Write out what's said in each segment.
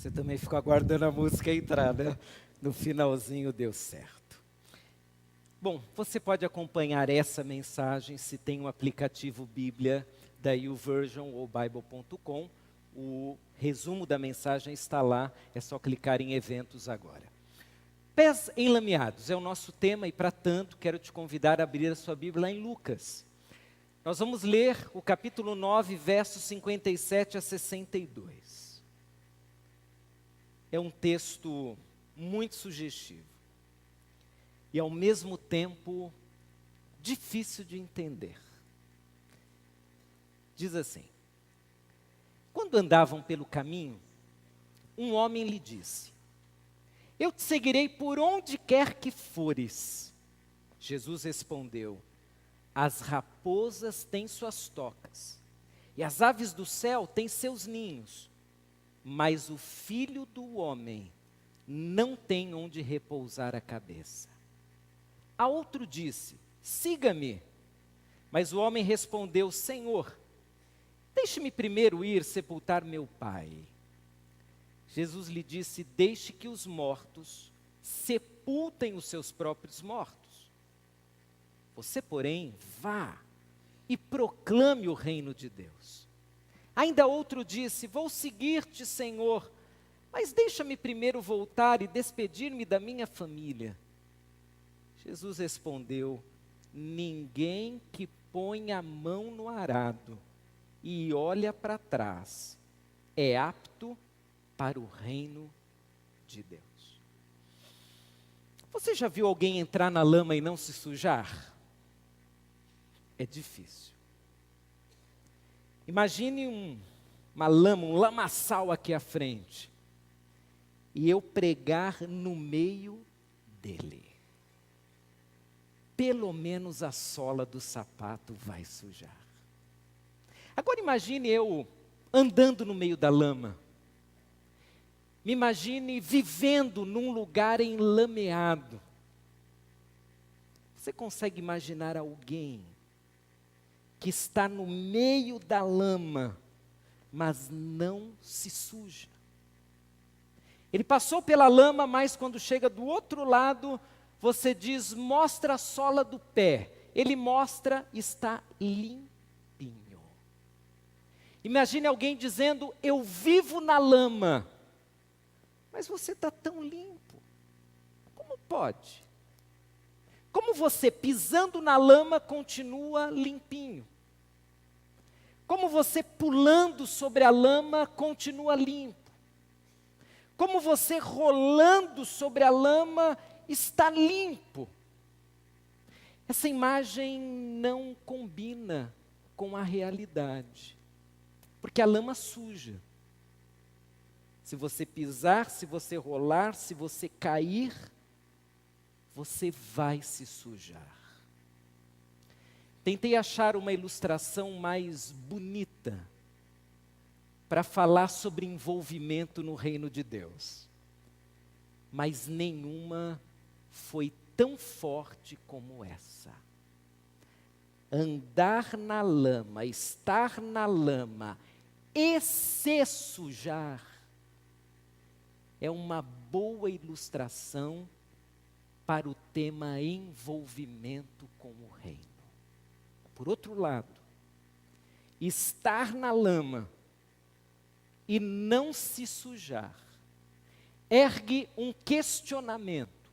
Você também ficou aguardando a música entrar, né? No finalzinho deu certo. Bom, você pode acompanhar essa mensagem se tem um aplicativo Bíblia da YouVersion ou Bible.com. O resumo da mensagem está lá, é só clicar em eventos agora. Pés enlameados é o nosso tema e, para tanto, quero te convidar a abrir a sua Bíblia lá em Lucas. Nós vamos ler o capítulo 9, versos 57 a 62. É um texto muito sugestivo e, ao mesmo tempo, difícil de entender. Diz assim: quando andavam pelo caminho, um homem lhe disse: eu te seguirei por onde quer que fores. Jesus respondeu: as raposas têm suas tocas, e as aves do céu têm seus ninhos, mas o Filho do Homem não tem onde repousar a cabeça. A outro disse: siga-me. Mas o homem respondeu: Senhor, deixe-me primeiro ir sepultar meu pai. Jesus lhe disse: deixe que os mortos sepultem os seus próprios mortos. Você, porém, vá e proclame o reino de Deus. Ainda outro disse: vou seguir-te, Senhor, mas deixa-me primeiro voltar e despedir-me da minha família. Jesus respondeu: ninguém que põe a mão no arado e olha para trás é apto para o reino de Deus. Você já viu alguém entrar na lama e não se sujar? É difícil. Imagine uma lama, um lamaçal aqui à frente, e eu pregar no meio dele. Pelo menos a sola do sapato vai sujar. Agora imagine eu andando no meio da lama. Me imagine vivendo num lugar enlameado. Você consegue imaginar alguém que está no meio da lama, mas não se suja? Ele passou pela lama, mas quando chega do outro lado, você diz: mostra a sola do pé. Ele mostra, está limpinho. Imagine alguém dizendo: eu vivo na lama, mas você está tão limpo. Como pode? Como você, pisando na lama, continua limpinho? Como você, pulando sobre a lama, continua limpo? Como você, rolando sobre a lama, está limpo? Essa imagem não combina com a realidade, porque a lama suja. Se você pisar, se você rolar, se você cair, você vai se sujar. Tentei achar uma ilustração mais bonita para falar sobre envolvimento no reino de Deus, mas nenhuma foi tão forte como essa. Andar na lama, estar na lama e se sujar é uma boa ilustração para o tema envolvimento com o reino. Por outro lado, estar na lama e não se sujar ergue um questionamento.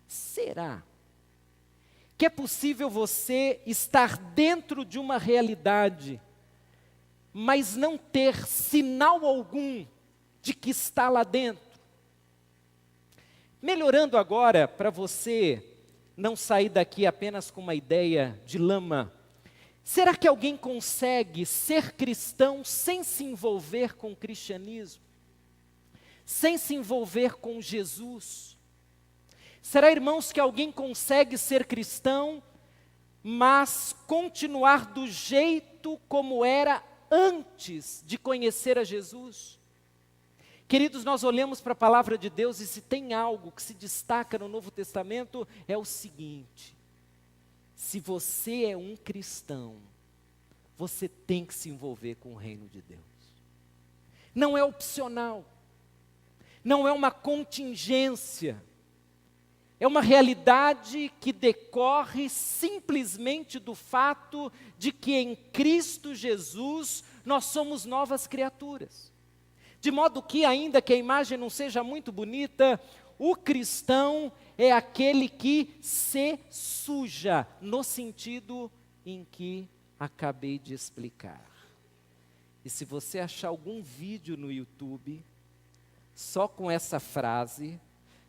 Será que é possível você estar dentro de uma realidade, mas não ter sinal algum de que está lá dentro? Melhorando agora, para você não sair daqui apenas com uma ideia de lama, será que alguém consegue ser cristão sem se envolver com o cristianismo? Sem se envolver com Jesus? Será, irmãos, que alguém consegue ser cristão, mas continuar do jeito como era antes de conhecer a Jesus? Queridos, nós olhamos para a palavra de Deus e se tem algo que se destaca no Novo Testamento, é o seguinte: se você é um cristão, você tem que se envolver com o reino de Deus. não é opcional, não é uma contingência, é uma realidade que decorre simplesmente do fato de que em Cristo Jesus nós somos novas criaturas. De modo que, ainda que a imagem não seja muito bonita, o cristão é aquele que se suja, no sentido em que acabei de explicar. E se você achar algum vídeo no YouTube, só com essa frase,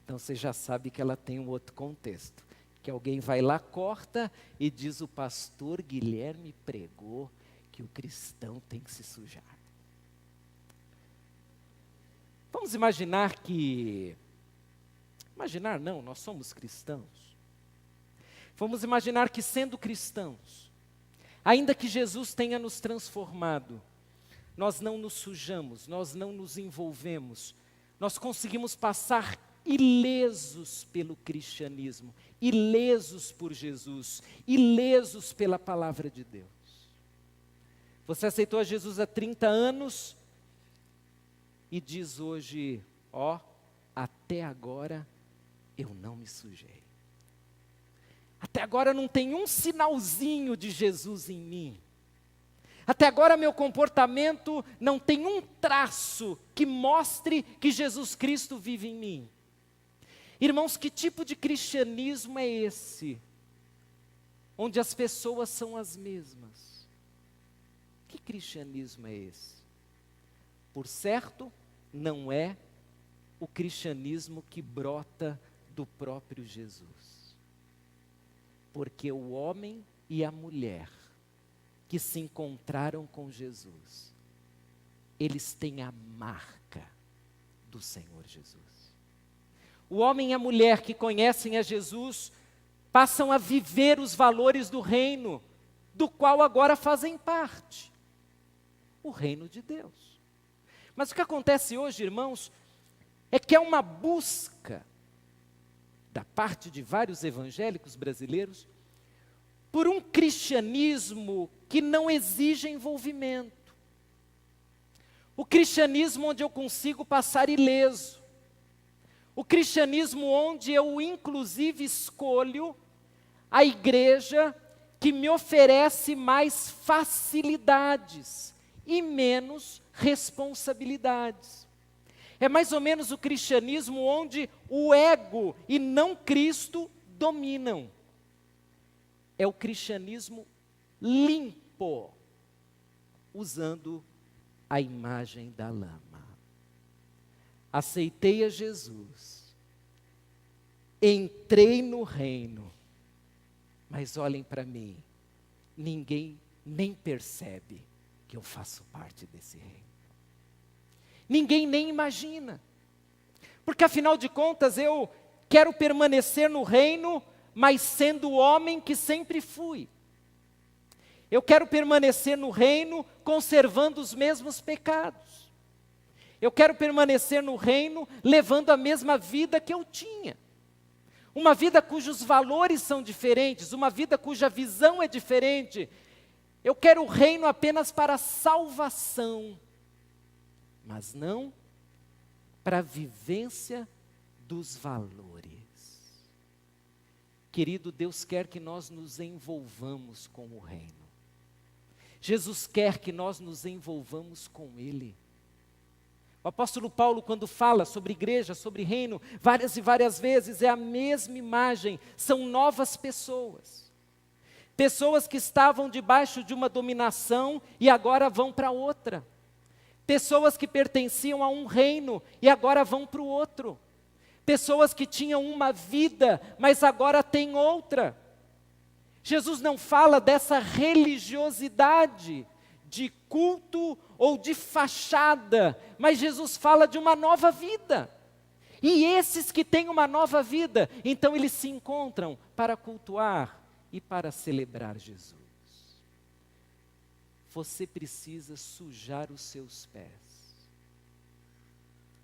então você já sabe que ela tem um outro contexto. Que alguém vai lá, corta e diz: o pastor Guilherme pregou que o cristão tem que se sujar. Vamos imaginar que... Imaginar não, nós somos cristãos. Vamos imaginar que, sendo cristãos, ainda que Jesus tenha nos transformado, nós não nos sujamos, nós não nos envolvemos, nós conseguimos passar ilesos pelo cristianismo, ilesos por Jesus, ilesos pela palavra de Deus. Você aceitou a Jesus há 30 anos e diz hoje: ó, até agora eu não me sujei. Até agora não tem um sinalzinho de Jesus em mim. Até agora meu comportamento não tem um traço que mostre que Jesus Cristo vive em mim. Irmãos, que tipo de cristianismo é esse? Onde as pessoas são as mesmas. Que cristianismo é esse? Por certo, não é o cristianismo que brota do próprio Jesus. Porque o homem e a mulher que se encontraram com Jesus, eles têm a marca do Senhor Jesus. O homem e a mulher que conhecem a Jesus passam a viver os valores do reino, do qual agora fazem parte. O reino de Deus. Mas o que acontece hoje, irmãos, é que é uma busca da parte de vários evangélicos brasileiros por um cristianismo que não exige envolvimento. O cristianismo onde eu consigo passar ileso. O cristianismo onde eu, inclusive, escolho a igreja que me oferece mais facilidades e menos responsabilidades. É mais ou menos o cristianismo onde o ego e não Cristo dominam. É o cristianismo limpo, usando a imagem da lama. Aceitei a Jesus, entrei no reino, mas olhem para mim, ninguém nem percebe que eu faço parte desse reino. Ninguém nem imagina, porque afinal de contas eu quero permanecer no reino, mas sendo o homem que sempre fui. Eu quero permanecer no reino conservando os mesmos pecados. Eu quero permanecer no reino levando a mesma vida que eu tinha. Uma vida cujos valores são diferentes, uma vida cuja visão é diferente. Eu quero o reino apenas para a salvação, mas não para a vivência dos valores. Querido, Deus quer que nós nos envolvamos com o reino. Jesus quer que nós nos envolvamos com Ele. O apóstolo Paulo, quando fala sobre igreja, sobre reino, várias e várias vezes, é a mesma imagem, são novas pessoas. Pessoas que estavam debaixo de uma dominação e agora vão para outra. Pessoas que pertenciam a um reino e agora vão para o outro. Pessoas que tinham uma vida, mas agora têm outra. Jesus não fala dessa religiosidade de culto ou de fachada, mas Jesus fala de uma nova vida. E esses que têm uma nova vida, então eles se encontram para cultuar e para celebrar Jesus. Você precisa sujar os seus pés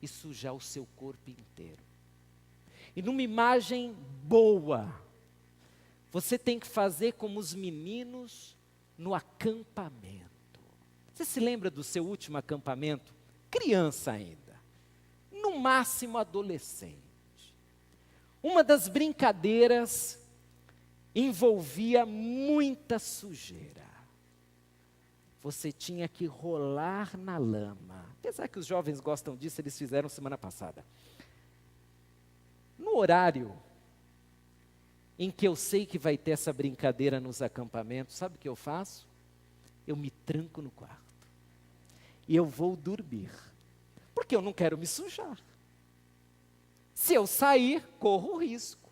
e sujar o seu corpo inteiro. E numa imagem boa, você tem que fazer como os meninos no acampamento. Você se lembra do seu último acampamento? criança ainda, no máximo adolescente. Uma das brincadeiras envolvia muita sujeira. Você tinha que rolar na lama. Apesar que os jovens gostam disso, eles fizeram semana passada. No horário em que eu sei que vai ter essa brincadeira nos acampamentos, sabe o que eu faço? Eu me tranco no quarto. E eu vou dormir. Porque eu não quero me sujar. Se eu sair, corro o risco.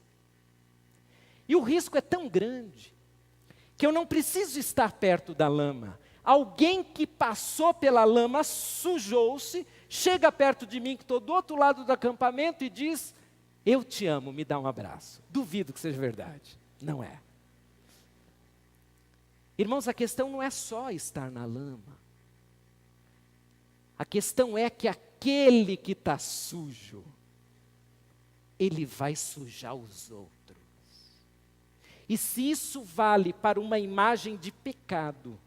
E o risco é tão grande que eu não preciso estar perto da lama. Alguém que passou pela lama, sujou-se, chega perto de mim, que estou do outro lado do acampamento, e diz: eu te amo, me dá um abraço. Duvido que seja verdade. Não é. Irmãos, a questão não é só estar na lama. A questão é que aquele que está sujo, ele vai sujar os outros. E se isso vale para uma imagem de pecado,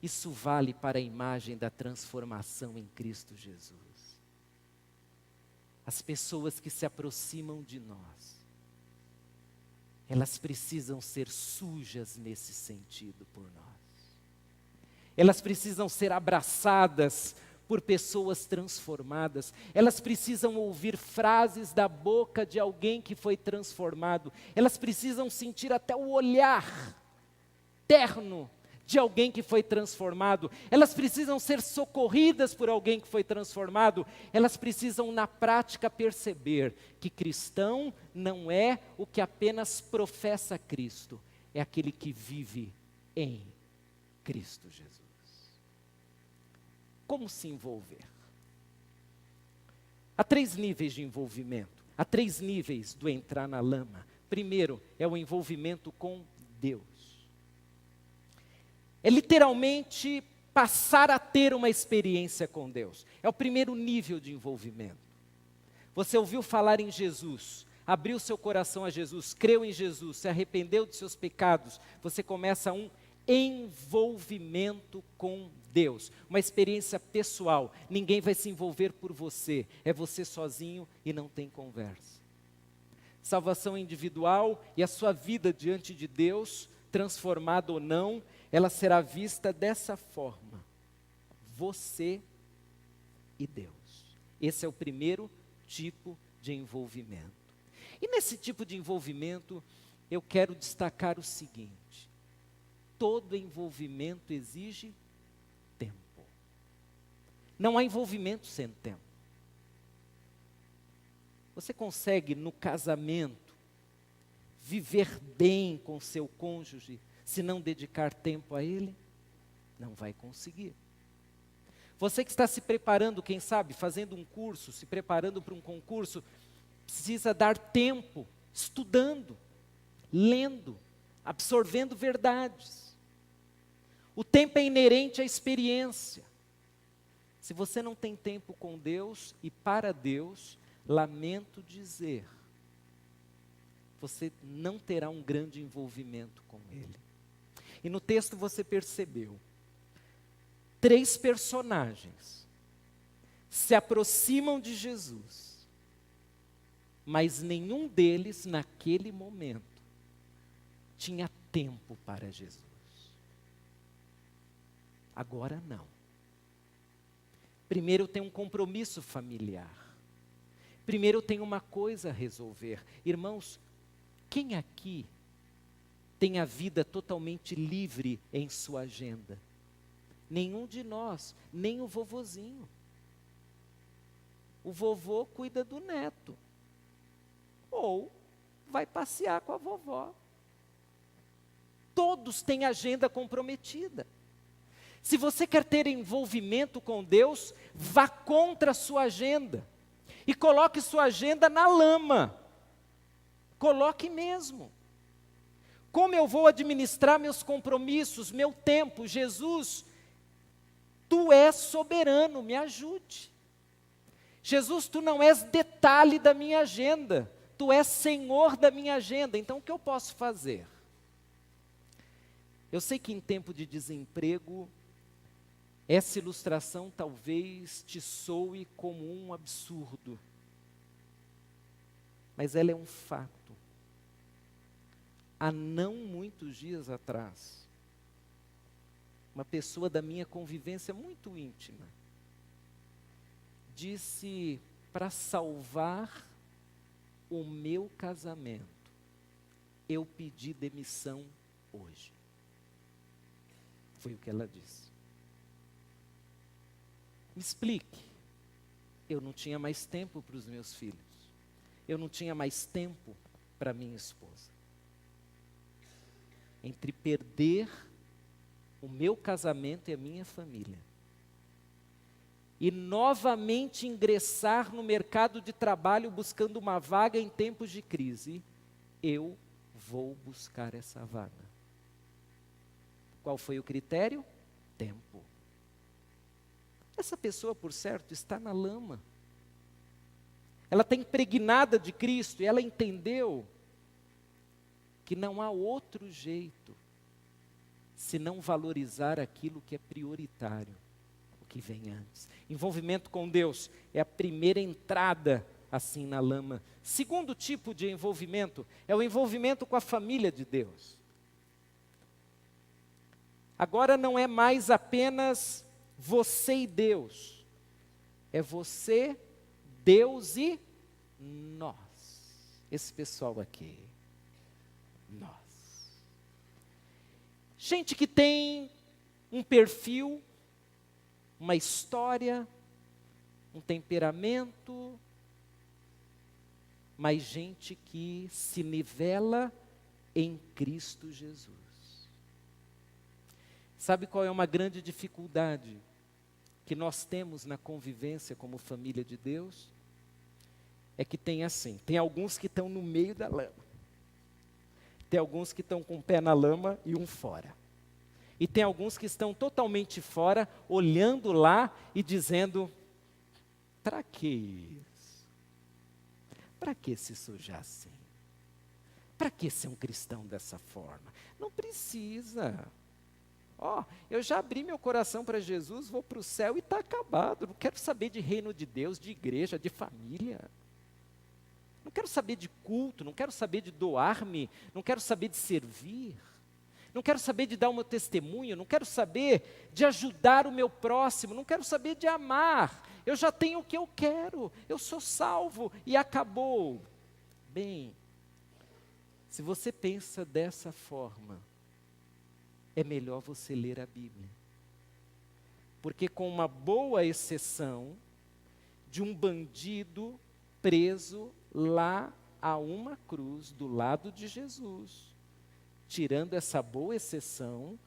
isso vale para a imagem da transformação em Cristo Jesus. As pessoas que se aproximam de nós, elas precisam ser sujas nesse sentido por nós. Elas precisam ser abraçadas por pessoas transformadas. Elas precisam ouvir frases da boca de alguém que foi transformado. Elas precisam sentir até o olhar terno de alguém que foi transformado. Elas precisam ser socorridas por alguém que foi transformado. Elas precisam, na prática, perceber que cristão não é o que apenas professa Cristo, é aquele que vive em Cristo Jesus. Como se envolver? Há 3 níveis de envolvimento. Há 3 níveis do entrar na lama. Primeiro é o envolvimento com Deus. É literalmente passar a ter uma experiência com Deus. É o primeiro nível de envolvimento. Você ouviu falar em Jesus, abriu seu coração a Jesus, creu em Jesus, se arrependeu de seus pecados, você começa um envolvimento com Deus, uma experiência pessoal. Ninguém vai se envolver por você, é você sozinho e não tem conversa. Salvação individual e a sua vida diante de Deus, transformada ou não, ela será vista dessa forma: você e Deus. Esse é o primeiro tipo de envolvimento. E nesse tipo de envolvimento, eu quero destacar o seguinte: todo envolvimento exige tempo. Não há envolvimento sem tempo. Você consegue, no casamento, viver bem com seu cônjuge, se não dedicar tempo a ele? Não vai conseguir. Você que está se preparando, quem sabe, fazendo um curso, se preparando para um concurso, precisa dar tempo, estudando, lendo, absorvendo verdades. O tempo é inerente à experiência. Se você não tem tempo com Deus e para Deus, lamento dizer, você não terá um grande envolvimento com Ele. E no texto você percebeu, 3 personagens se aproximam de Jesus, mas nenhum deles, naquele momento, tinha tempo para Jesus. Agora não. Primeiro eu tenho um compromisso familiar. Primeiro eu tenho uma coisa a resolver. Irmãos, quem aqui tem a vida totalmente livre em sua agenda? Nenhum de nós, nem o vovozinho. O vovô cuida do neto. Ou vai passear com a vovó. Todos têm agenda comprometida. Se você quer ter envolvimento com Deus, vá contra a sua agenda. E coloque sua agenda na lama. Coloque mesmo. Como eu vou administrar meus compromissos, meu tempo? Jesus, Tu és soberano, me ajude. Jesus, Tu não és detalhe da minha agenda. Tu és Senhor da minha agenda. Então o que eu posso fazer? Eu sei que em tempo de desemprego, Essa ilustração talvez te soe como um absurdo, mas ela é um fato. Há não muitos dias atrás, uma pessoa da minha convivência muito íntima disse: para salvar o meu casamento, eu pedi demissão hoje. Foi o que ela disse. Me explique. Eu não tinha mais tempo para os meus filhos. Eu não tinha mais tempo para minha esposa. Entre perder o meu casamento e a minha família, e novamente ingressar no mercado de trabalho buscando uma vaga em tempos de crise, eu vou buscar essa vaga. Qual foi o critério? Tempo. Essa pessoa, por certo, está na lama. Ela está impregnada de Cristo e ela entendeu que não há outro jeito senão valorizar aquilo que é prioritário, o que vem antes. Envolvimento com Deus é a primeira entrada assim na lama. Segundo tipo de envolvimento é o envolvimento com a família de Deus. Agora não é mais apenas você e Deus, é você, Deus e nós. Esse pessoal aqui, nós. Gente que tem um perfil, uma história, um temperamento, mas gente que se nivela em Cristo Jesus. Sabe qual é uma grande dificuldade que nós temos na convivência como família de Deus? É que tem alguns que estão no meio da lama. Tem alguns que estão com um pé na lama e um fora. E tem alguns que estão totalmente fora, olhando lá e dizendo: para que isso? Para que se sujar assim? Para que ser um cristão dessa forma? Não precisa. Eu já abri meu coração para Jesus, vou para o céu e está acabado. Não quero saber de reino de Deus, de igreja, de família. Não quero saber de culto, não quero saber de doar-me, não quero saber de servir, não quero saber de dar o meu testemunho, não quero saber de ajudar o meu próximo, não quero saber de amar. Eu já tenho o que eu quero, eu sou salvo e acabou. Bem, se você pensa dessa forma, é melhor você ler a Bíblia. Porque com uma boa exceção de um bandido preso lá a uma cruz do lado de Jesus, tirando essa boa exceção,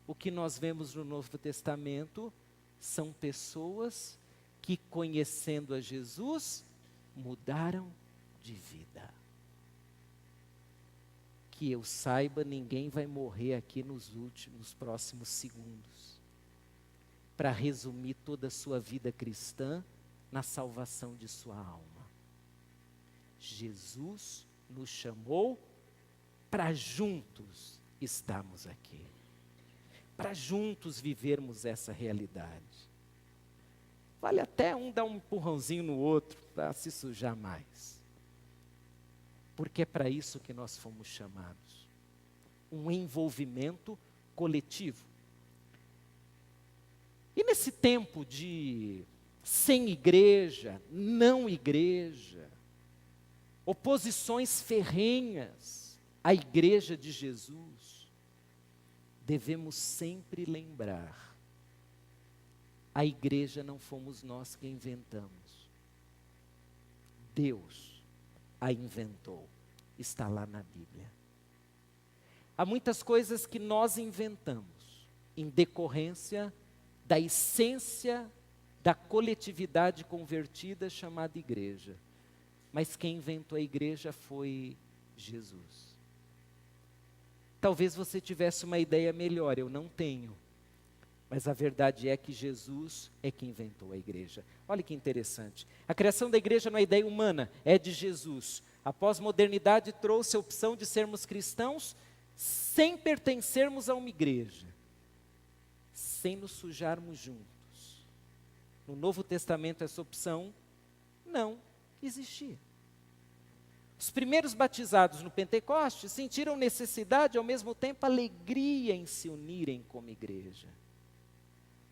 o que nós vemos no Novo Testamento são pessoas que, conhecendo a Jesus, mudaram de vida. Que eu saiba, ninguém vai morrer aqui nos próximos segundos para resumir toda a sua vida cristã na salvação de sua alma. Jesus nos chamou para juntos estarmos aqui, para juntos vivermos essa realidade. Vale até um dar um empurrãozinho no outro para se sujar mais. Porque é para isso que nós fomos chamados. Um envolvimento coletivo. E nesse tempo de sem igreja, não igreja, oposições ferrenhas à igreja de Jesus, devemos sempre lembrar: a igreja não fomos nós que inventamos. Deus a inventou. Está lá na Bíblia. Há muitas coisas que nós inventamos em decorrência da essência da coletividade convertida chamada igreja. Mas quem inventou a igreja foi Jesus. Talvez você tivesse uma ideia melhor, eu não tenho. Mas a verdade é que Jesus é quem inventou a igreja. Olha que interessante. A criação da igreja não é ideia humana, é de Jesus. A pós-modernidade trouxe a opção de sermos cristãos sem pertencermos a uma igreja, sem nos sujarmos juntos. No Novo Testamento essa opção não existia. Os primeiros batizados no Pentecostes sentiram necessidade e ao mesmo tempo alegria em se unirem como igreja.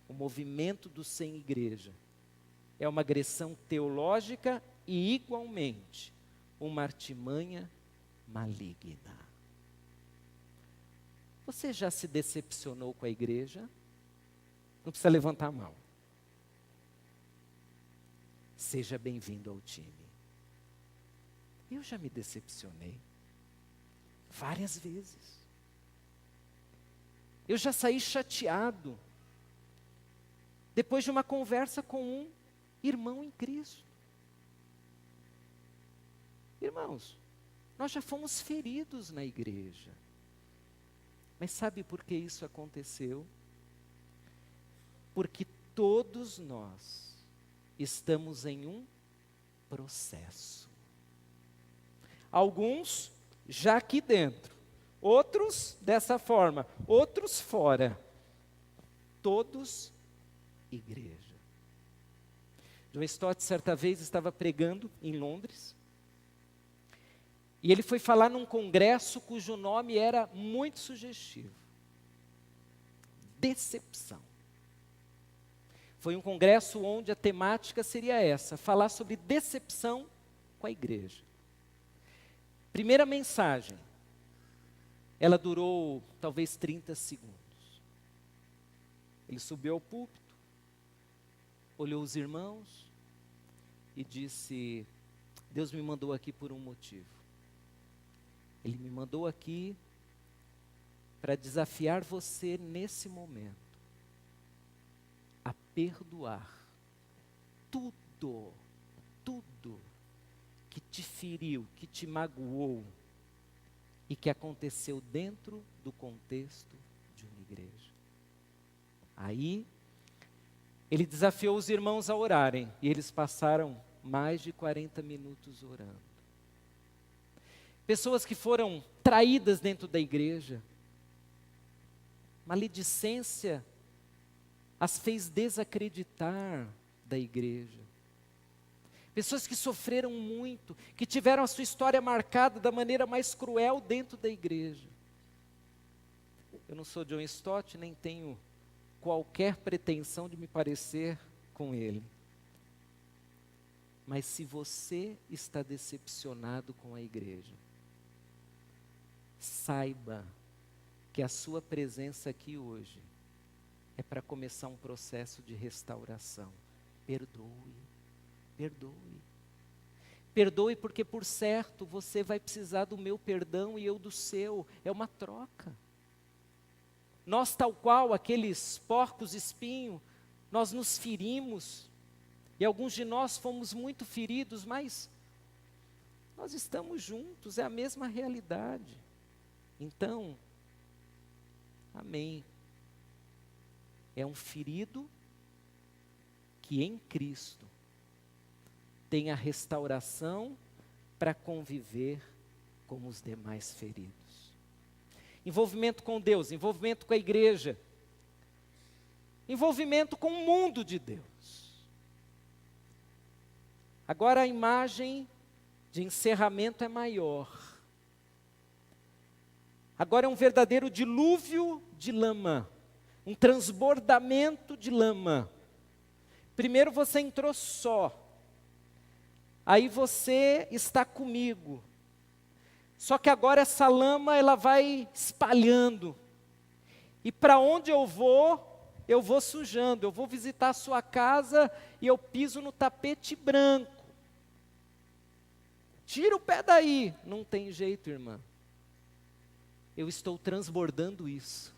O movimento do sem igreja é uma agressão teológica e igualmente uma artimanha maligna. Você já se decepcionou com a igreja? Não precisa levantar a mão. Seja bem-vindo ao time. Eu já me decepcionei várias vezes. Eu já saí chateado depois de uma conversa com um irmão em Cristo. Irmãos, nós já fomos feridos na igreja. Mas sabe por que isso aconteceu? Porque todos nós estamos em um processo. Alguns já aqui dentro, outros dessa forma, outros fora. Todos igreja. John Stott certa vez estava pregando em Londres. E ele foi falar num congresso cujo nome era muito sugestivo. Decepção. Foi um congresso onde a temática seria essa, falar sobre decepção com a igreja. Primeira mensagem, ela durou talvez 30 segundos. Ele subiu ao púlpito, olhou os irmãos e disse: Deus me mandou aqui por um motivo. Ele me mandou aqui para desafiar você nesse momento a perdoar tudo que te feriu, que te magoou e que aconteceu dentro do contexto de uma igreja. Aí, ele desafiou os irmãos a orarem e eles passaram mais de 40 minutos orando. Pessoas que foram traídas dentro da igreja, maledicência as fez desacreditar da igreja. Pessoas que sofreram muito, que tiveram a sua história marcada da maneira mais cruel dentro da igreja. Eu não sou John Stott, nem tenho qualquer pretensão de me parecer com ele. Mas se você está decepcionado com a igreja, saiba que a sua presença aqui hoje é para começar um processo de restauração. Perdoe, perdoe. Perdoe porque, por certo, você vai precisar do meu perdão e eu do seu. É uma troca. Nós, tal qual aqueles porcos espinhos, nós nos ferimos. E alguns de nós fomos muito feridos, mas nós estamos juntos, é a mesma realidade. Então, amém. É um ferido que em Cristo tem a restauração para conviver com os demais feridos. Envolvimento com Deus, envolvimento com a igreja, envolvimento com o mundo de Deus. Agora a imagem de encerramento é maior. Agora é um verdadeiro dilúvio de lama, um transbordamento de lama. Primeiro você entrou só, aí você está comigo. Só que agora essa lama ela vai espalhando. E para onde eu vou sujando. Eu vou visitar a sua casa e eu piso no tapete branco. Tira o pé daí. Não tem jeito, irmã. Eu estou transbordando isso.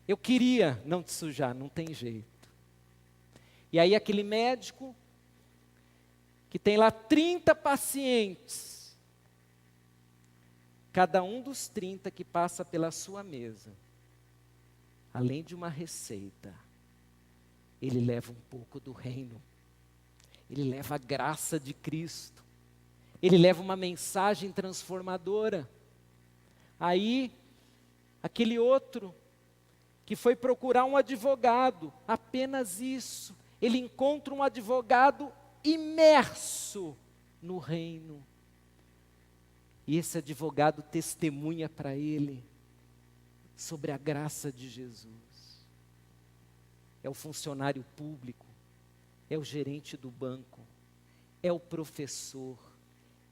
Eu queria não te sujar, não tem jeito. E aí aquele médico, que tem lá 30 pacientes, cada um dos 30 que passa pela sua mesa, além de uma receita, ele leva um pouco do reino, ele leva a graça de Cristo, ele leva uma mensagem transformadora. Aí, aquele outro, que foi procurar um advogado, apenas isso. Ele encontra um advogado imerso no reino. E esse advogado testemunha para ele sobre a graça de Jesus. É o funcionário público, é o gerente do banco, é o professor,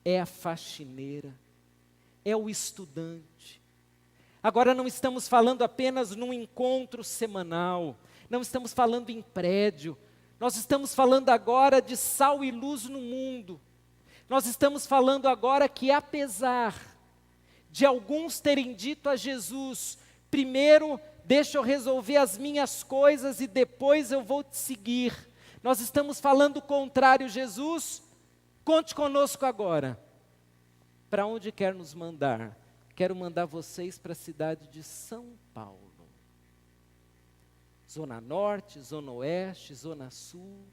é a faxineira, é o estudante. Agora não estamos falando apenas num encontro semanal, não estamos falando em prédio, nós estamos falando agora de sal e luz no mundo. Nós estamos falando agora que apesar de alguns terem dito a Jesus, primeiro deixa eu resolver as minhas coisas e depois eu vou te seguir. Nós estamos falando o contrário, Jesus, conte conosco agora. Para onde quer nos mandar? Quero mandar vocês para a cidade de São Paulo. Zona Norte, Zona Oeste, Zona Sul.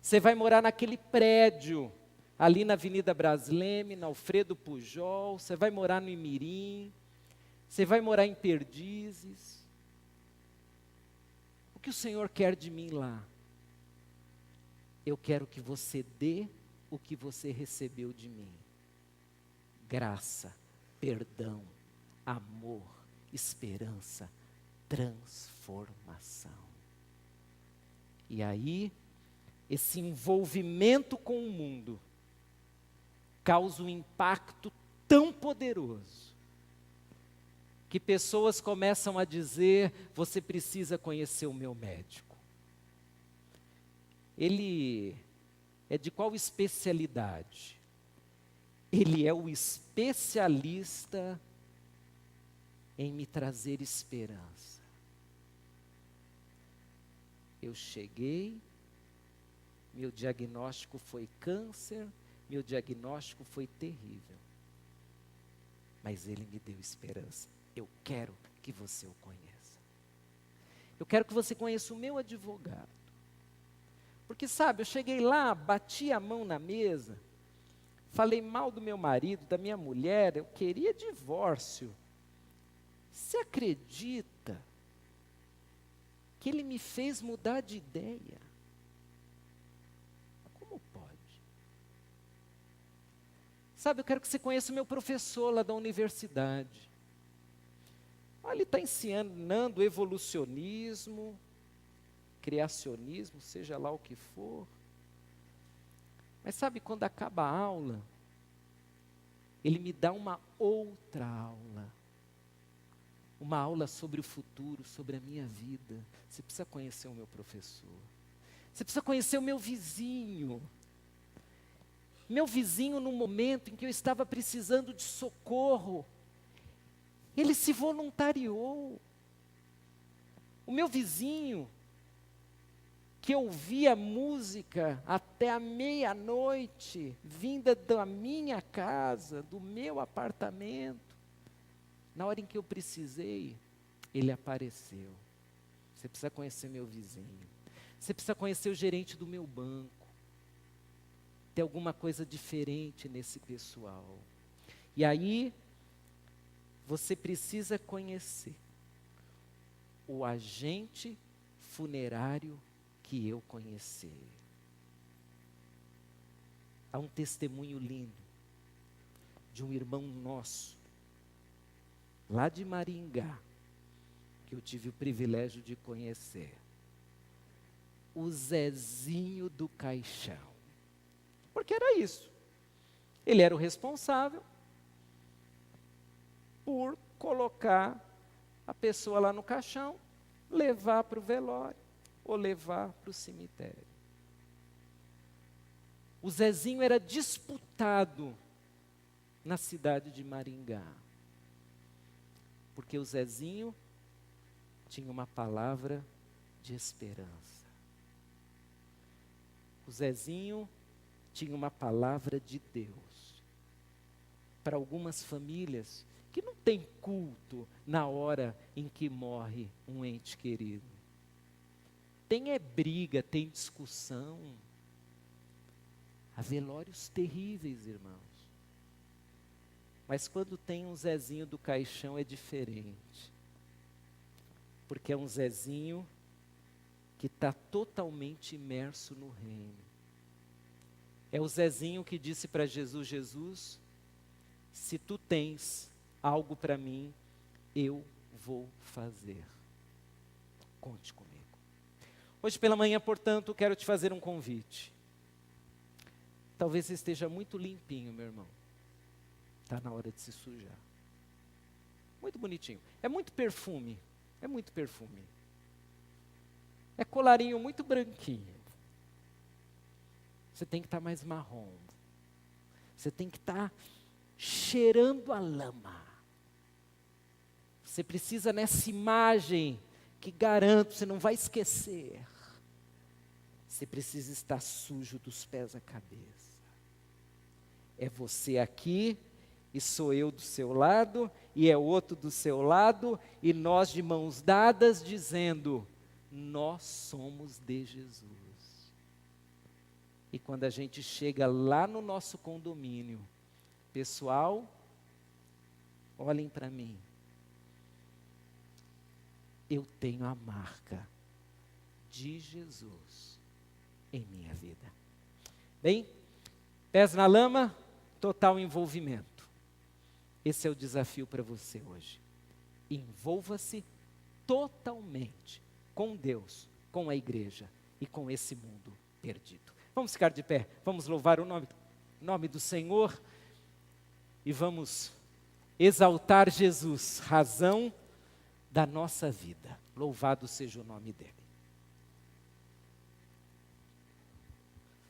Você vai morar naquele prédio, ali na Avenida Brasleme, na Alfredo Pujol. Você vai morar no Imirim. Você vai morar em Perdizes. O que o Senhor quer de mim lá? Eu quero que você dê o que você recebeu de mim. Graça, perdão, amor, esperança, transformação. E aí, esse envolvimento com o mundo causa um impacto tão poderoso que pessoas começam a dizer: você precisa conhecer o meu médico. Ele é de qual especialidade? Ele é o especialista em me trazer esperança. Eu cheguei, meu diagnóstico foi câncer, meu diagnóstico foi terrível. Mas ele me deu esperança. Eu quero que você o conheça. Eu quero que você conheça o meu advogado. Porque sabe, eu cheguei lá, bati a mão na mesa, falei mal do meu marido, da minha mulher, eu queria divórcio. Você acredita que ele me fez mudar de ideia? Como pode? Sabe, eu quero que você conheça o meu professor lá da universidade. Olha, ele está ensinando evolucionismo, criacionismo, seja lá o que for. Mas sabe, quando acaba a aula, ele me dá uma outra aula. Uma aula sobre o futuro, sobre a minha vida. Você precisa conhecer o meu professor. Você precisa conhecer o meu vizinho. Meu vizinho, no momento em que eu estava precisando de socorro, ele se voluntariou. O meu vizinho, que ouvia música até a meia-noite, vinda da minha casa, do meu apartamento, na hora em que eu precisei, ele apareceu. Você precisa conhecer meu vizinho. Você precisa conhecer o gerente do meu banco. Tem alguma coisa diferente nesse pessoal. E aí, você precisa conhecer o agente funerário que eu conheci. Há um testemunho lindo de um irmão nosso, lá de Maringá, que eu tive o privilégio de conhecer. O Zezinho do Caixão. Porque era isso. Ele era o responsável por colocar a pessoa lá no caixão, levar para o velório ou levar para o cemitério. O Zezinho era disputado na cidade de Maringá. Porque o Zezinho tinha uma palavra de esperança. O Zezinho tinha uma palavra de Deus. Para algumas famílias que não tem culto na hora em que morre um ente querido. Tem briga, tem discussão. Há velórios terríveis, irmãos. Mas quando tem um Zezinho do Caixão é diferente. Porque é um Zezinho que está totalmente imerso no reino. É o Zezinho que disse para Jesus: Jesus, se tu tens algo para mim, eu vou fazer. Conte comigo. Hoje pela manhã, portanto, quero te fazer um convite. Talvez você esteja muito limpinho, meu irmão. Está na hora de se sujar. Muito bonitinho. É muito perfume. É muito perfume. É colarinho muito branquinho. Você tem que estar mais marrom. Você tem que estar cheirando a lama. Você precisa nessa imagem que garanto, você não vai esquecer. Você precisa estar sujo dos pés à cabeça. É você aqui, e sou eu do seu lado, e é outro do seu lado, e nós de mãos dadas dizendo: nós somos de Jesus. E quando a gente chega lá no nosso condomínio, pessoal, olhem para mim. Eu tenho a marca de Jesus em minha vida. Bem, pés na lama, total envolvimento. Esse é o desafio para você hoje. Envolva-se totalmente com Deus, com a igreja e com esse mundo perdido. Vamos ficar de pé, vamos louvar o nome do Senhor e vamos exaltar Jesus, razão da nossa vida. Louvado seja o nome dele.